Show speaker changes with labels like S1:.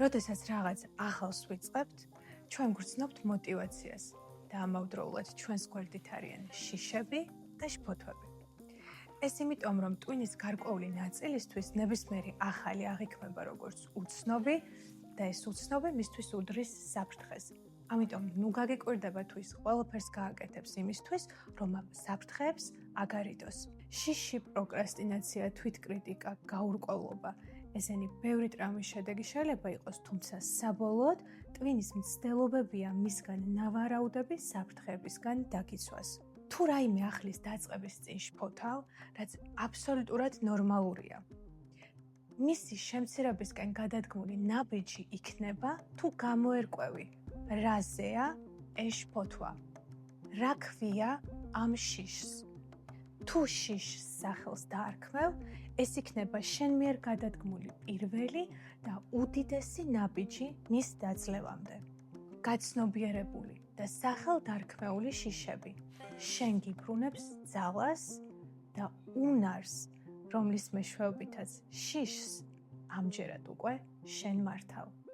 S1: როდესაც რაღაც ახალს ვიწყებთ, ჩვენ გვგრძნობთ მოტივაციას და ამავდროულად ჩვენს გვერდით არიან შიშები და შფოთვები. ეს იმიტომ, რომ ტვინის გარკვეული ნაწილისთვის ნებისმიერი ახალი აღიქმება როგორც უცნობი და ეს უცნობი მისთვის უდრის საფრთხეს. ამიტომ ნუ გაგიკვირდება თუ ის ყველაფერს გააკეთებს იმისთვის, რომ ამ საფრთხეებს აგარიდოს. შიში, პროკრასტინაცია, თვითკრიტიკა, გაურკვევლობა ესენი ბევრი ტრამვის შედეგი შეიძლება იყოს, თუმცა საბოლოოდ ტვინის მცდელობებია მისგან ნავარაუდები საფრთხეებისგან დაგიცვას. თუ რაიმე ახლის დაწყების წინ შფოთავ, რაც აბსოლუტურად ნორმალურია. მისი შემცირებისკენ გადადგმული ნაბიჯი იქნება, თუ გამოერკვევი, რაზეა ეს შფოთვა, რა ქვია ამ შიშს. თუ შიშს სახელს დაარქმევ, ეს იქნება შენ მიერ გადადგმული პირველი და უდიდესი ნაბიჯი მის დაძლევამდე. გაცნობიერებული და სახელდარქმეული შიშები შენ გიბრუნებს ძალას და უნარს, რომლის მეშვეობითაც შიშს ამჯერად უკვე შენ მართავ.